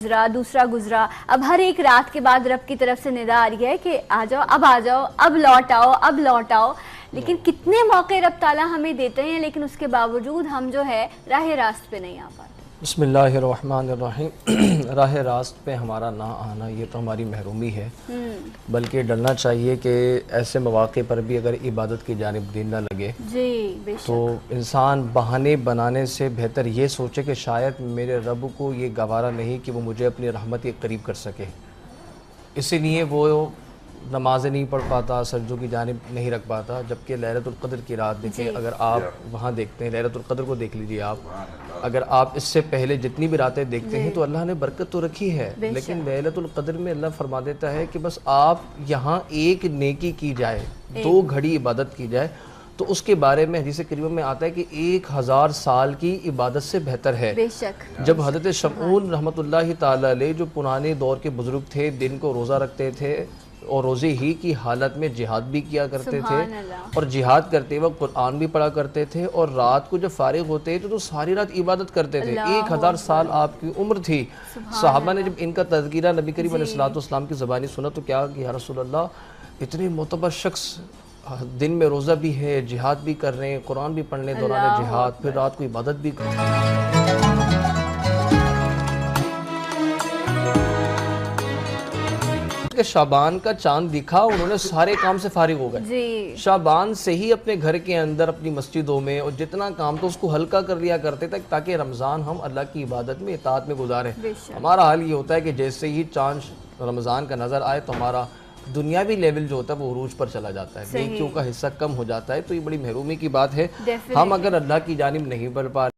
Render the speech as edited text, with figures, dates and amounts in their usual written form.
गुजरा, दूसरा गुजरा। अब हर एक रात के बाद रब की तरफ से निदा आ रही है कि आ जाओ, अब लौट आओ, अब लौट आओ। लेकिन कितने मौके रब ताला हमें देते हैं, लेकिन उसके बावजूद हम जो है राह रास्त पे नहीं आ पाते। बिस्मिल्लाहिर्रहमानिर्रहीम। राह रास्त पे हमारा ना आना ये तो हमारी महरूमी है, बल्कि डरना चाहिए कि ऐसे मौके पर भी अगर इबादत की जानिब दिल न लगे जी बेशक, तो इंसान बहाने बनाने से बेहतर ये सोचे कि शायद मेरे रब को ये गवारा नहीं कि वो मुझे अपनी रहमत के करीब कर सके, इसीलिए वो नमाज़ें नहीं पढ़ पाता, सजदों की जानिब नहीं रख पाता। जबकि लैलतुल क़द्र की रात देखें, अगर आप वहाँ देखते हैं, लैलतुल क़द्र को देख लीजिए आप, अगर आप इससे पहले जितनी भी रातें देखते हैं तो अल्लाह ने बरकत तो रखी है, लेकिन लैलतुल क़द्र में अल्लाह फरमा देता है कि बस आप यहाँ एक नेकी की जाए, 2 घड़ी इबादत की जाए, तो उसके बारे में हदीस करीम में आता है कि 1000 साल की इबादत से बेहतर है। बेशक। जब हज़रत शमऊन रहमतुल्लाहि ताला अलैह जो पुराने दौर के बुजुर्ग थे, दिन को रोज़ा रखते थे और रोज़े ही की हालत में जिहाद भी किया करते थे, और जिहाद करते वक्त कुरान भी पढ़ा करते थे, और रात को जब फारिग होते थे तो सारी रात इबादत करते थे। 1000 साल आपकी उम्र थी। सहाबा ने जब इनका तज़किरा नबी करीम अलैहिस्सलाम की ज़बानी सुना तो क्या कि या रसूल अल्लाह, इतने मोतबर शख्स दिन में रोज़ा भी है, जिहाद भी कर रहे हैं, कुरान भी पढ़ने दौरान जिहाद, फिर रात को इबादत भी कर रहे हैं। कि शाबान का चांद दिखा, उन्होंने सारे काम से फारिग हो गए। शाबान से ही अपने घर के अंदर, अपनी मस्जिदों में, और जितना काम तो उसको हल्का कर लिया करते थे ताकि रमज़ान हम अल्लाह की इबादत में, इताअत में गुजारें। हमारा हाल ये होता है कि जैसे ही चांद रमज़ान का नज़र आए तो हमारा दुनियावी लेवल जो होता है वो उरूज पर चला जाता है, नेकियों का हिस्सा कम हो जाता है। तो ये बड़ी महरूमी की बात है, हम अगर अल्लाह की जानिब नहीं बढ़ पा